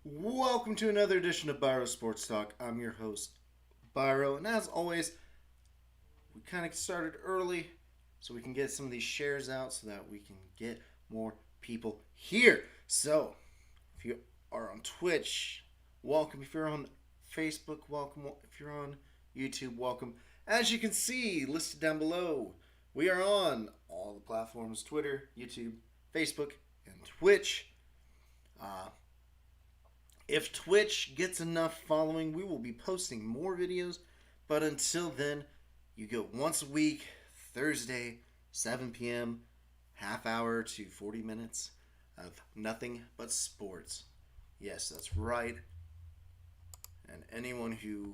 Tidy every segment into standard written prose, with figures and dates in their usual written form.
Welcome to another edition of Biro Sports Talk. I'm your host, Biro, and as always, we kind of started early so we can get some of these shares out so that we can get more people here. So, if you are on Twitch, welcome. If you're on Facebook, welcome. If you're on YouTube, welcome. As you can see, listed down below, we are on all the platforms: Twitter, YouTube, Facebook, and Twitch. Uh, if Twitch gets enough following, we will be posting more videos. But until then, you go once a week, Thursday, 7 p.m., half hour to 40 minutes of nothing but sports. Yes, that's right. And anyone who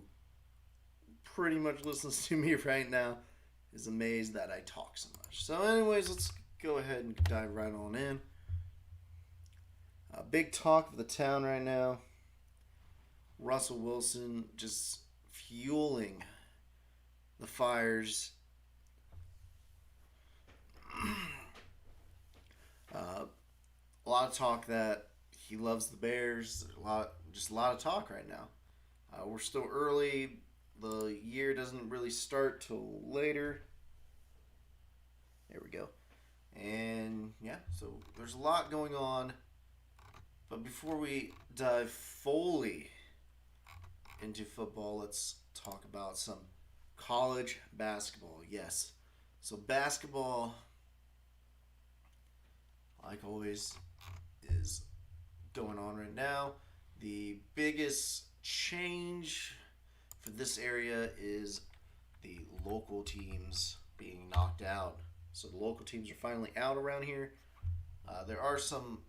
pretty much listens to me right now is amazed that I talk so much. So, anyways, let's go ahead and dive right on in. Big talk of the town right now. Russell Wilson just fueling the fires. A lot of talk that he loves the Bears. Just a lot of talk right now. We're still early. The year doesn't really start till later. There we go. And yeah, so there's a lot going on. But before we dive fully into football, let's talk about some college basketball. Yes. So basketball, like always, is going on right now. The biggest change for this area is the local teams being knocked out. So the local teams are finally out around here. There are some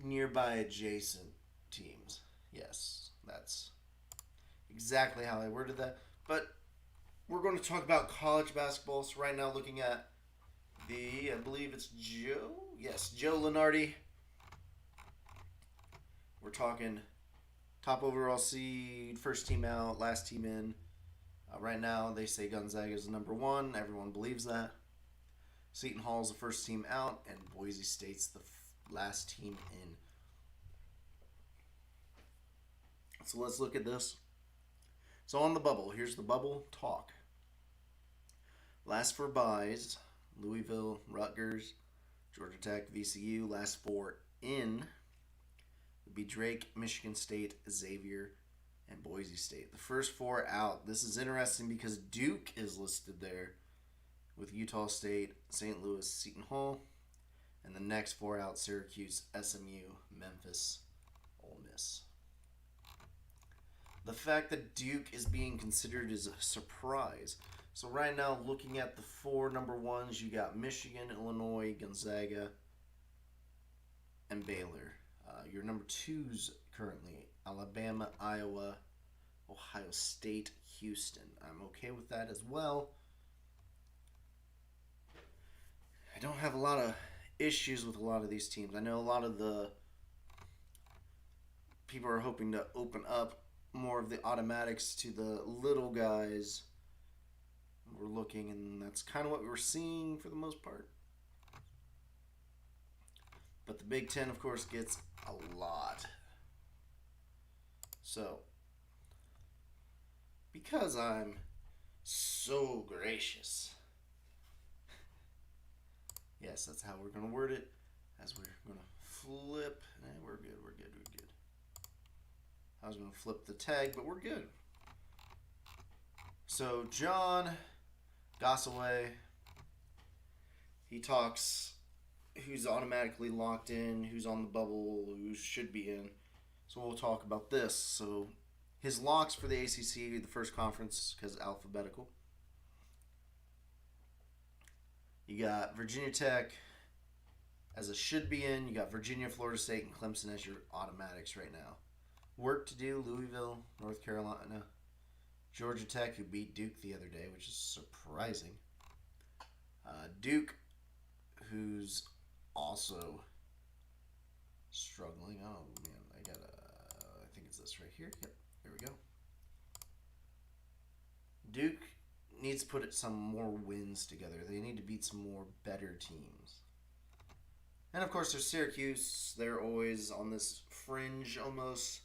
nearby adjacent teams. Yes, that's exactly how I worded that. But we're going to talk about college basketball. So right now, looking at I believe it's Joe. Yes, Joe Lunardi. We're talking top overall seed, first team out, last team in. Right now, they say Gonzaga is number one. Everyone believes that. Seton Hall is the first team out, and Boise State's the last team in. So let's look at this. So on the bubble, here's the bubble talk. Last four buys: Louisville, Rutgers, Georgia Tech, VCU. Last four in would be Drake, Michigan State, Xavier, and Boise State. The first four out. This is interesting because Duke is listed there with Utah State, St. Louis, Seton Hall. And the next four out: Syracuse, SMU, Memphis, Ole Miss. The fact that Duke is being considered is a surprise. So right now, looking at the four number ones, you got Michigan, Illinois, Gonzaga, and Baylor. Your number twos currently: Alabama, Iowa, Ohio State, Houston. I'm okay with that as well. I don't have a lot of issues with a lot of these teams. I know a lot of the people are hoping to open up more of the automatics to the little guys. We're looking, and that's kind of what we're seeing for the most part. But the Big Ten, of course, gets a lot. So, because I'm so gracious, yes, that's how we're going to word it. As we're going to flip, we're good. I was going to flip the tag, but we're good. So, John Gossaway, he talks who's automatically locked in, who's on the bubble, who should be in. So we'll talk about this. So his locks for the ACC, the first conference, because alphabetical. You got Virginia Tech as a should be in. You got Virginia, Florida State, and Clemson as your automatics right now. Work to do: Louisville, North Carolina, Georgia Tech, who beat Duke the other day, which is surprising. Duke, who's also struggling. Oh man, I think it's this right here. Yep, there we go. Duke needs to put some more wins together. They need to beat some more better teams. And of course, there's Syracuse. They're always on this fringe almost.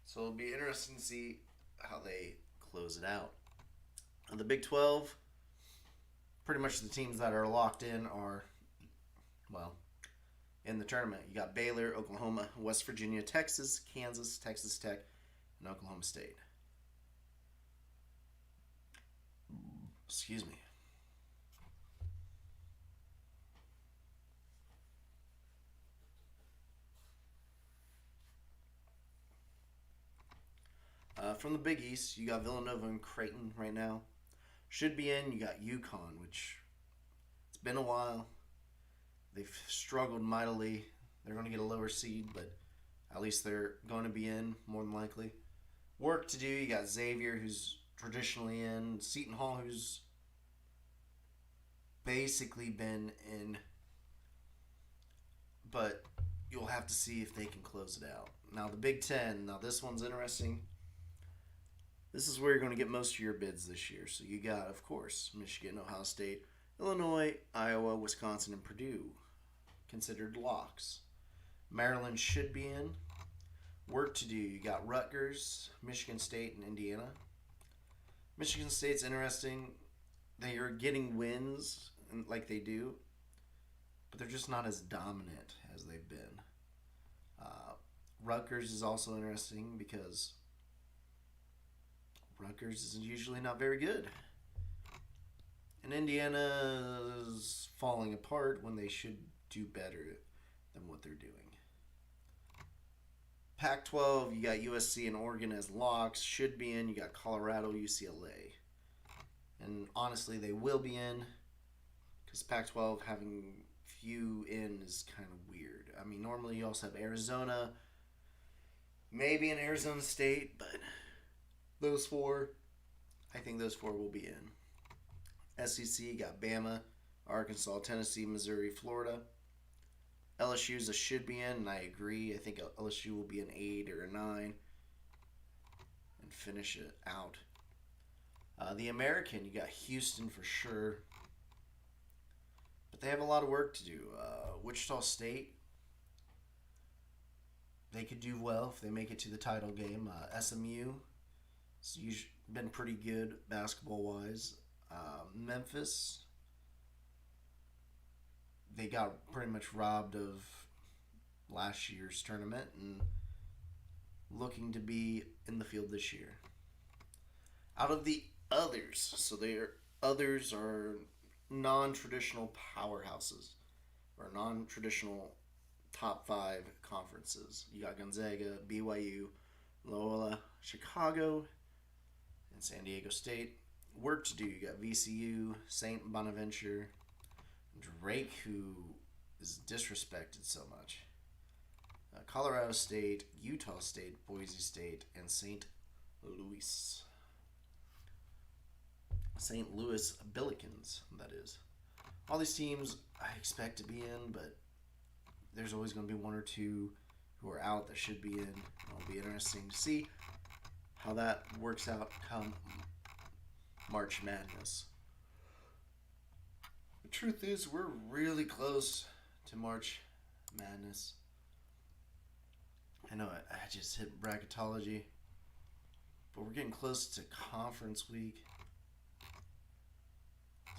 So it'll be interesting to see how they close it out. On the Big 12, pretty much the teams that are locked in are, well, in the tournament. You got Baylor, Oklahoma, West Virginia, Texas, Kansas, Texas Tech, and Oklahoma State. Excuse me. From the Big East, you got Villanova and Creighton right now. Should be in. You got UConn, which it's been a while. They've struggled mightily. They're going to get a lower seed, but at least they're going to be in more than likely. Work to do. You got Xavier, who's traditionally in. Seton Hall, who's basically been in, but you'll have to see if they can close it out. Now, the Big Ten. Now, this one's interesting. This is where you're going to get most of your bids this year. So you got, of course, Michigan, Ohio State, Illinois, Iowa, Wisconsin, and Purdue considered locks. Maryland should be in. Work to do. You got Rutgers, Michigan State, and Indiana. Michigan State's interesting. They are getting wins like they do, but they're just not as dominant as they've been. Rutgers is also interesting because Rutgers is usually not very good. And Indiana is falling apart when they should do better than what they're doing. Pac 12, you got USC and Oregon as locks. Should be in. You got Colorado, UCLA. And honestly, they will be in because Pac 12 having few in is kind of weird. I mean, normally you also have Arizona, maybe an Arizona State, but those four, I think those four will be in. SEC got Bama, Arkansas, Tennessee, Missouri, Florida. LSU's a should be in, and I agree. I think LSU will be an 8 or a 9 and finish it out. The American, you got Houston for sure, but they have a lot of work to do. Wichita State, they could do well if they make it to the title game. SMU, it's been pretty good basketball-wise. Memphis, they got pretty much robbed of last year's tournament and looking to be in the field this year. Out of the others, so others are non-traditional powerhouses or non-traditional top 5 conferences. You got Gonzaga, BYU, Loyola, Chicago, and San Diego State. Work to do. You got VCU, St. Bonaventure, Drake, who is disrespected so much, Colorado State, Utah State, Boise State, and St. Louis. St. Louis Pelicans, that is. All these teams I expect to be in, but there's always going to be one or two who are out that should be in. It'll be interesting to see how that works out come March Madness. The truth is, we're really close to March Madness. I know I just hit bracketology, but we're getting close to conference week.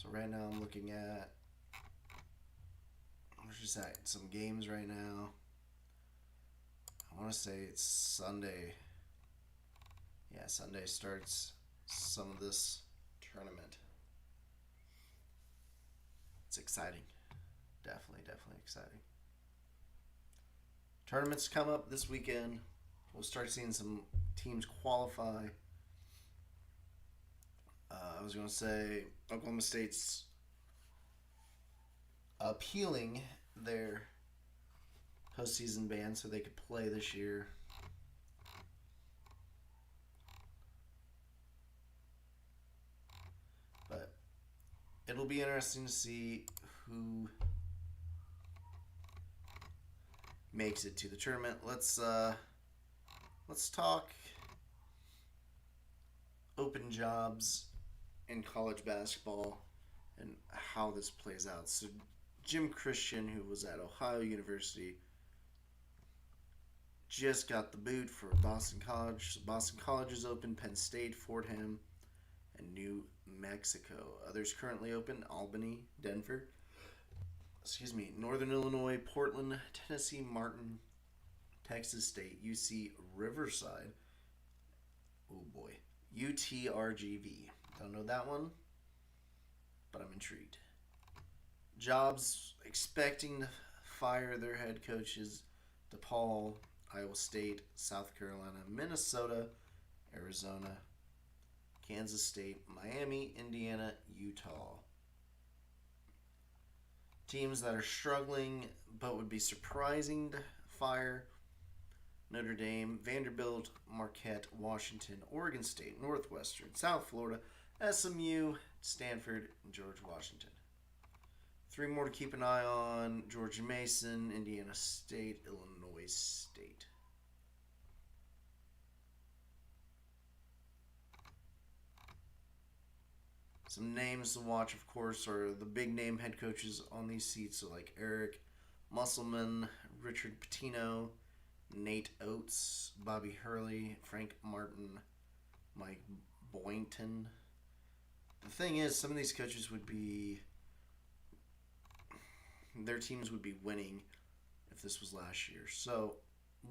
So right now I'm looking at, we're just at some games right now. I want to say it's Sunday. Yeah, Sunday starts some of this tournament. It's exciting. Definitely exciting. Tournaments come up this weekend. We'll start seeing some teams qualify. I was going to say Oklahoma State's appealing their postseason ban so they could play this year. But it'll be interesting to see who makes it to the tournament. Let's talk open jobs in college basketball and how this plays out. So Jim Christian, who was at Ohio University, just got the boot for Boston College. So Boston College is open, Penn State, Fordham, and New Mexico. Others currently open: Albany, Denver, Northern Illinois, Portland, Tennessee, Martin, Texas State, UC Riverside. Oh boy. UTRGV. Don't know that one, but I'm intrigued. Jobs expecting to fire their head coaches: DePaul, Iowa State, South Carolina, Minnesota, Arizona, Kansas State, Miami, Indiana, Utah. Teams that are struggling but would be surprising to fire: Notre Dame, Vanderbilt, Marquette, Washington, Oregon State, Northwestern, South Florida, SMU, Stanford, and George Washington. 3 more to keep an eye on: George Mason, Indiana State, Illinois State. Some names to watch, of course, are the big name head coaches on these seats, so like Eric Musselman, Richard Pitino, Nate Oates, Bobby Hurley, Frank Martin, Mike Boynton. The thing is, some of these coaches would be, their teams would be winning if this was last year. So,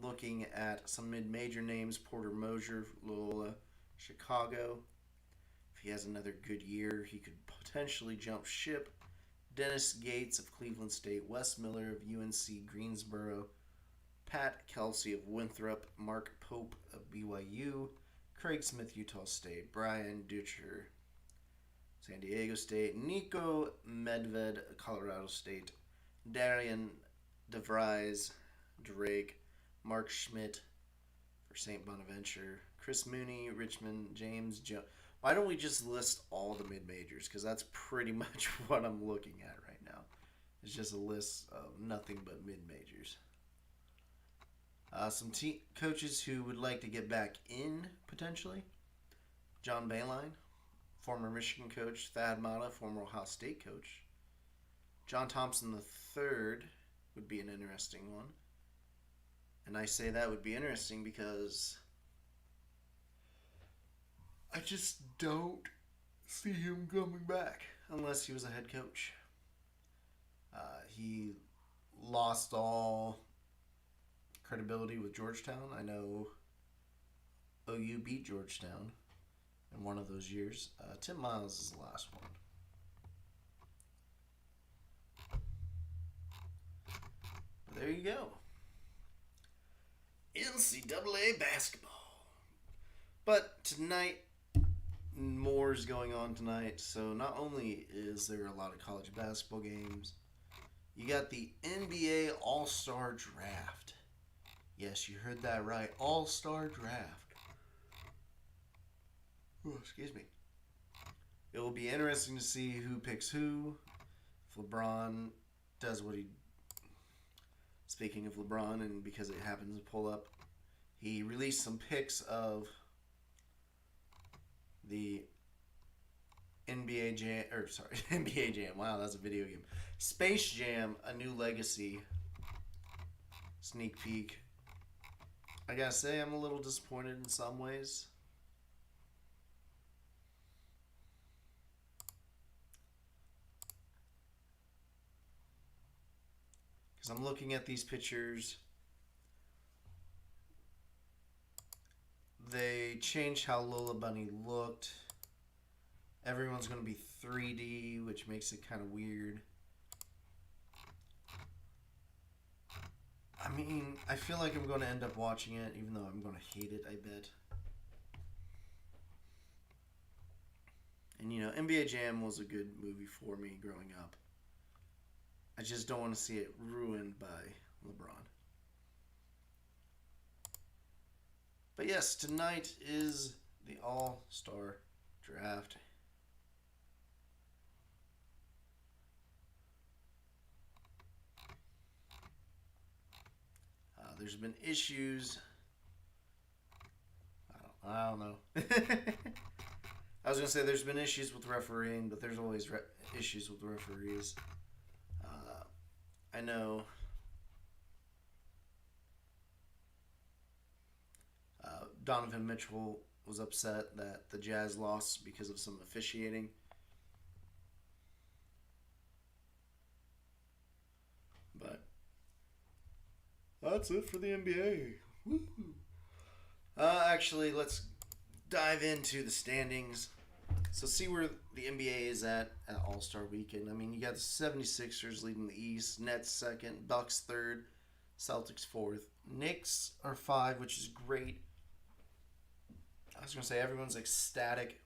looking at some mid-major names: Porter Moser, Loyola, Chicago. If he has another good year, he could potentially jump ship. Dennis Gates of Cleveland State, Wes Miller of UNC Greensboro, Pat Kelsey of Winthrop, Mark Pope of BYU, Craig Smith, Utah State, Brian Dutcher, San Diego State, Nico Medved, Colorado State, Darian DeVries, Drake, Mark Schmidt for St. Bonaventure, Chris Mooney, Richmond, James Jones. Why don't we just list all the mid-majors? Because that's pretty much what I'm looking at right now. It's just a list of nothing but mid-majors. Some coaches who would like to get back in, potentially: John Beilein, former Michigan coach; Thad Matta, former Ohio State coach; John Thompson III would be an interesting one. And I say that would be interesting because I just don't see him coming back unless he was a head coach. He lost all credibility with Georgetown. I know OU beat Georgetown in one of those years. Tim Miles is the last one. But there you go. NCAA basketball. But tonight, more is going on tonight. So not only is there a lot of college basketball games, you got the NBA All-Star Draft. Yes, you heard that right. All-Star Draft. Ooh, excuse me. It will be interesting to see who picks who. If LeBron does what he... Speaking of LeBron, and because it happens to pull up, he released some pics of the NBA Jam, NBA Jam. Wow, that's a video game. Space Jam: A New Legacy sneak peek. I gotta say, I'm a little disappointed in some ways. Because I'm looking at these pictures. They changed how Lola Bunny looked. Everyone's going to be 3D, which makes it kind of weird. I mean, I feel like I'm going to end up watching it, even though I'm going to hate it, I bet. And, you know, NBA Jam was a good movie for me growing up. I just don't want to see it ruined by LeBron. But yes, tonight is the All-Star Draft. There's been issues. I don't know. I was going to say there's been issues with refereeing, but there's always issues with referees. I know Donovan Mitchell was upset that the Jazz lost because of some officiating. But that's it for the NBA. Woo-hoo. Actually, let's dive into the standings. So see where the NBA is at All-Star Weekend. I mean, you got the 76ers leading the East, Nets second, Bucks third, Celtics fourth. Knicks are five, which is great. I was going to say everyone's ecstatic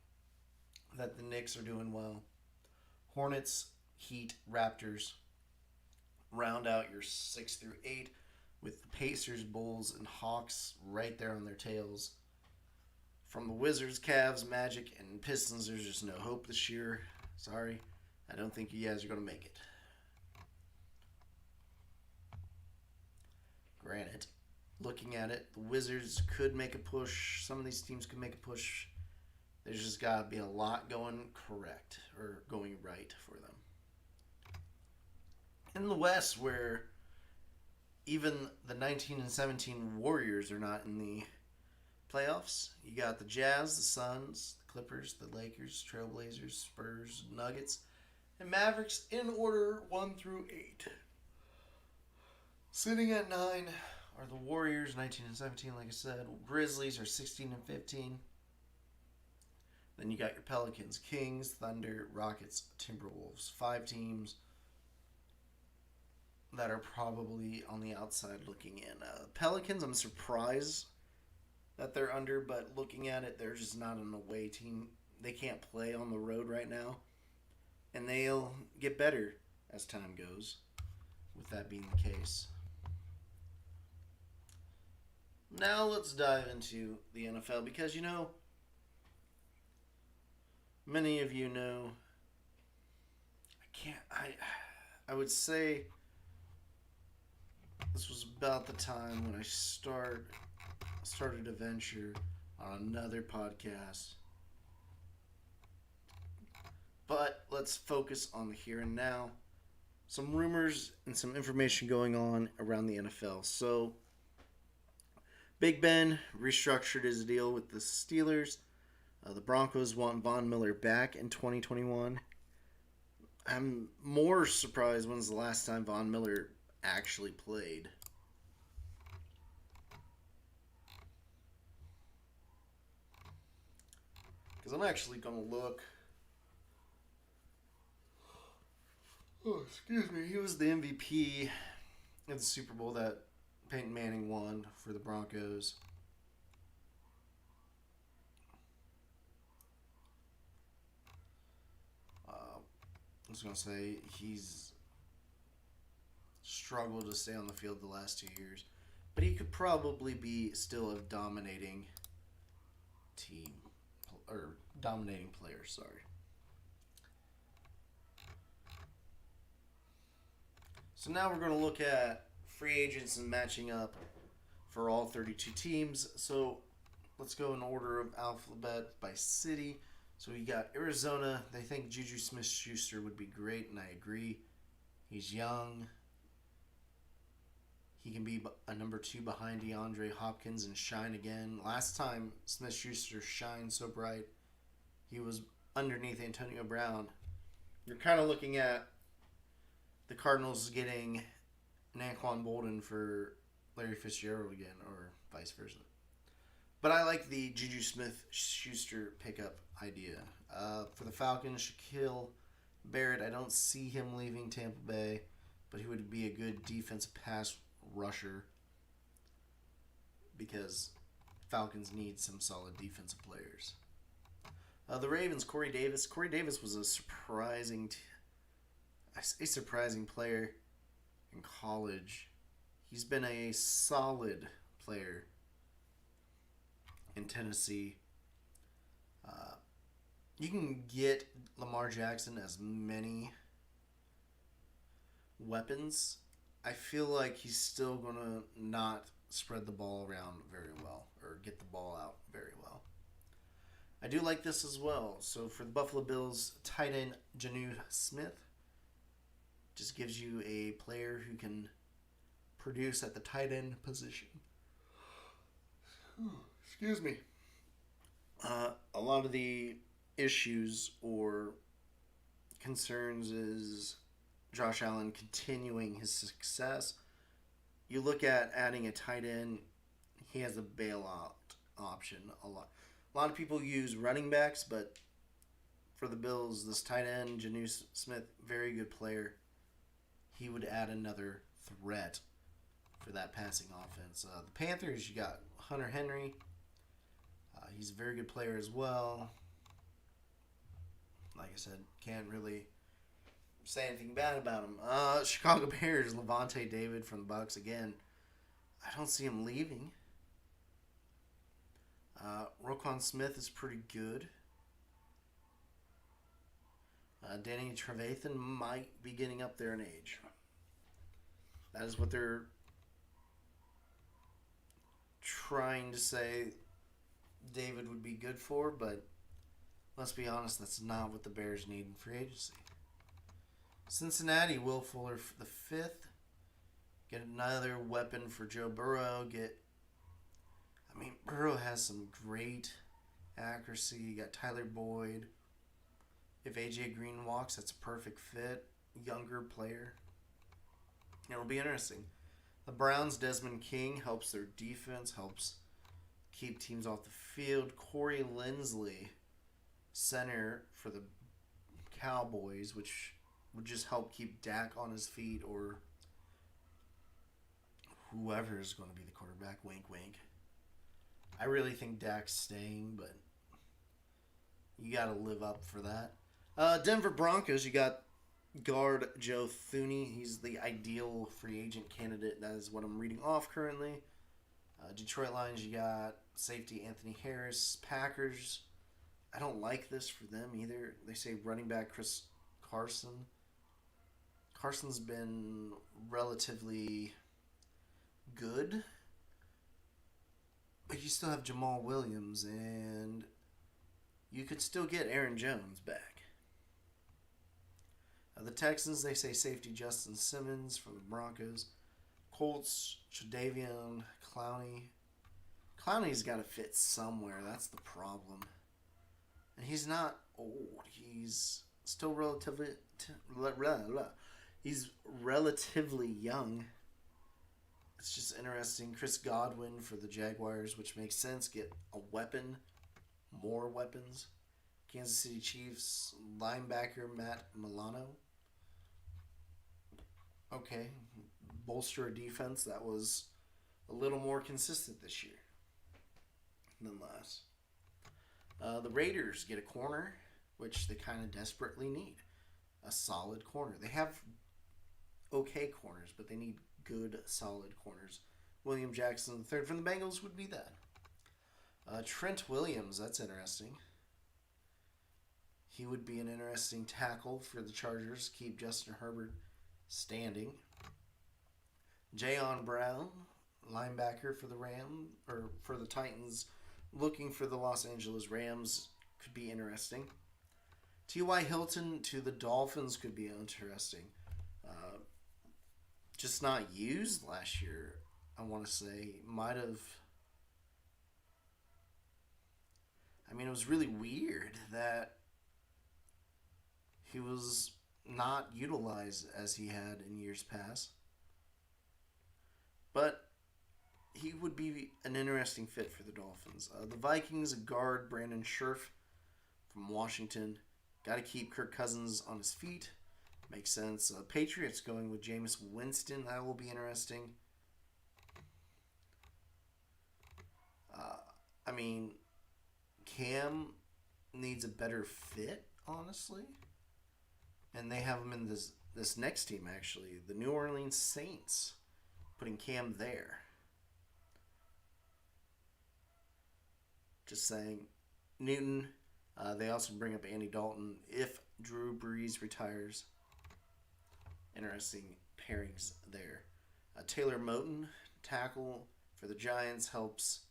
that the Knicks are doing well. Hornets, Heat, Raptors round out your 6 through 8 with the Pacers, Bulls, and Hawks right there on their tails. From the Wizards, Cavs, Magic, and Pistons, there's just no hope this year. Sorry. I don't think you guys are going to make it. Granted, looking at it, the Wizards could make a push. Some of these teams could make a push. There's just got to be a lot going correct or going right for them. In the West, where even the 19 and 17 Warriors are not in the playoffs, you got the Jazz, the Suns, the Clippers, the Lakers, Trailblazers, Spurs, Nuggets, and Mavericks in order 1 through 8. Sitting at 9 are the Warriors, 19 and 17, like I said. Grizzlies are 16 and 15. Then you got your Pelicans, Kings, Thunder, Rockets, Timberwolves. 5 teams that are probably on the outside looking in. Pelicans, I'm surprised that they're under, but looking at it, they're just not an away team. They can't play on the road right now, and they'll get better as time goes, with that being the case. Now let's dive into the NFL, because, you know, many of you know, I would say this was about the time when I started a venture on another podcast. But let's focus on the here and now. Some rumors and some information going on around the NFL. So, Big Ben restructured his deal with the Steelers. The Broncos want Von Miller back in 2021. I'm more surprised when's the last time Von Miller actually played. Because I'm actually going to look. Oh, excuse me. He was the MVP in the Super Bowl that Peyton Manning won for the Broncos. I was going to say he's struggled to stay on the field the last 2 years. But he could probably be still a dominating team. Or dominating player, sorry. So now we're going to look at free agents and matching up for all 32 teams. So let's go in order of alphabet by city. So we got Arizona. They think Juju Smith-Schuster would be great, and I agree. He's young. He can be a number 2 behind DeAndre Hopkins and shine again. Last time Smith-Schuster shined so bright, he was underneath Antonio Brown. You're kind of looking at the Cardinals getting Naquan Bolden for Larry Fitzgerald again, or vice versa. But I like the Juju Smith-Schuster pickup idea. For the Falcons, Shaquille Barrett, I don't see him leaving Tampa Bay, but he would be a good defensive pass rusher because Falcons need some solid defensive players. The Ravens, Corey Davis. Corey Davis was a surprising player in college. He's been a solid player in Tennessee. You can get Lamar Jackson as many weapons. I feel like he's still going to not spread the ball around very well or get the ball out very well. I do like this as well. So for the Buffalo Bills, tight end Jonnu Smith. Just gives you a player who can produce at the tight end position. Excuse me. A lot of the issues or concerns is Josh Allen continuing his success. You look at adding a tight end, he has a bailout option a lot. A lot of people use running backs, but for the Bills, this tight end, Janu Smith, very good player. He would add another threat for that passing offense. The Panthers, you got Hunter Henry. He's a very good player as well. Like I said, can't really say anything bad about him. Chicago Bears, Levante David from the Bucks again. I don't see him leaving. Roquan Smith is pretty good. Danny Trevathan might be getting up there in age. That is what they're trying to say David would be good for, but let's be honest, that's not what the Bears need in free agency. Cincinnati, Will Fuller the fifth. Get another weapon for Joe Burrow. Burrow has some great accuracy. You got Tyler Boyd. If AJ Green walks, that's a perfect fit. Younger player. It'll be interesting. The Browns, Desmond King helps their defense, helps keep teams off the field. Corey Linsley, center for the Cowboys, which would just help keep Dak on his feet or whoever is going to be the quarterback. Wink, wink. I really think Dak's staying, but you got to live up for that. Denver Broncos, you got guard Joe Thuney. He's the ideal free agent candidate. That is what I'm reading off currently. Detroit Lions, you got safety Anthony Harris. Packers, I don't like this for them either. They say running back Chris Carson. Carson's been relatively good, but you still have Jamal Williams, and you could still get Aaron Jones back. The Texans, they say safety Justin Simmons from the Broncos. Colts, Jadeveon Clowney. Clowney's got to fit somewhere. That's the problem. And he's not old. He's still he's relatively young. It's just interesting. Chris Godwin for the Jaguars, which makes sense. Get a weapon. More weapons. Kansas City Chiefs linebacker Matt Milano. Okay. Bolster a defense that was a little more consistent this year than last. The Raiders get a corner, which they kind of desperately need. A solid corner. They have okay corners, but they need good, solid corners. William Jackson III from the Bengals would be that. Trent Williams, that's interesting. He would be an interesting tackle for the Chargers. Keep Justin Herbert standing. Jayon Brown, linebacker for the Titans, looking for the Los Angeles Rams, could be interesting. T.Y. Hilton to the Dolphins could be interesting. Just not used last year, I want to say. Might have. It was really weird that he was not utilized as he had in years past. But he would be an interesting fit for the Dolphins. The Vikings guard Brandon Scherf from Washington. Got to keep Kirk Cousins on his feet. Makes sense. Patriots going with Jameis Winston. That will be interesting. Cam needs a better fit, honestly. And they have him in this next team, actually. The New Orleans Saints. Putting Cam there. Just saying. Newton. They also bring up Andy Dalton if Drew Brees retires. Interesting pairings there. Taylor Moton, tackle for the Giants, helps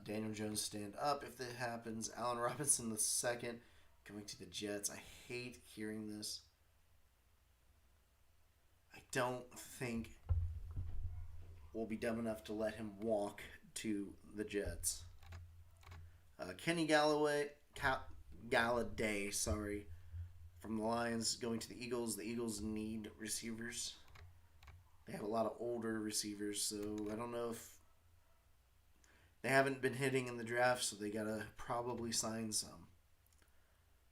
Daniel Jones stand up if that happens. Allen Robinson II coming to the Jets. I hate hearing this. don't think we'll be dumb enough to let him walk to the Jets. Kenny Galladay, sorry, from the Lions going to the Eagles. The Eagles need receivers. They have a lot of older receivers, so I don't know if they haven't been hitting in the draft, so they gotta probably sign some.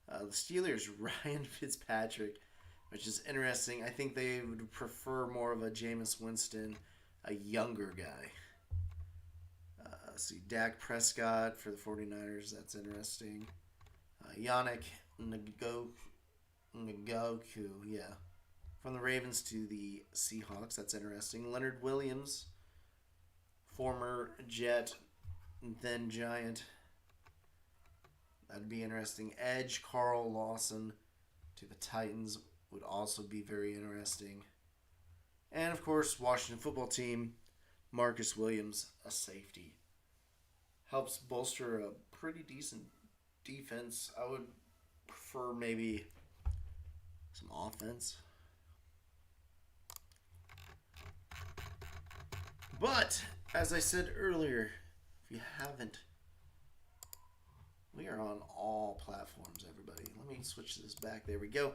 The Steelers, Ryan Fitzpatrick, which is interesting. I think they would prefer more of a Jameis Winston, a younger guy. See, Dak Prescott for the 49ers. That's interesting. Yannick Ngakoue, yeah. From the Ravens to the Seahawks. That's interesting. Leonard Williams, former Jet, then Giant. That'd be interesting. Edge Carl Lawson to the Titans would also be very interesting. And, of course, Washington football team, Marcus Williams, a safety. Helps bolster a pretty decent defense. I would prefer maybe some offense. But, as I said earlier, if you haven't, we are on all platforms, everybody. Let me switch this back. There we go.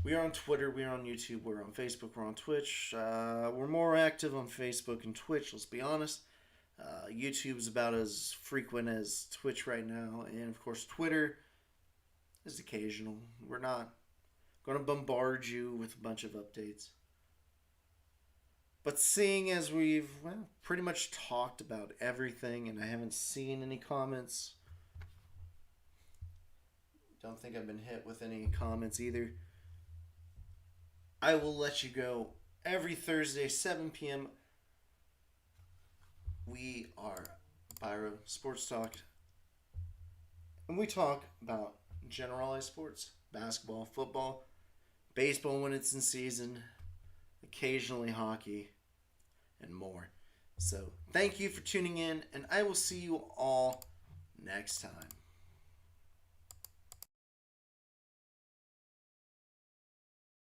We are on Twitter, we are on YouTube, we're on Facebook, we're on Twitch. We're more active on Facebook and Twitch, let's be honest. YouTube's about as frequent as Twitch right now. And, of course, Twitter is occasional. We're not going to bombard you with a bunch of updates. But seeing as we've pretty much talked about everything and I haven't seen any comments, don't think I've been hit with any comments either, I will let you go. Every Thursday, 7 p.m., we are Biro Sports Talk, and we talk about generalized sports, basketball, football, baseball when it's in season, occasionally hockey, and more. So thank you for tuning in, and I will see you all next time.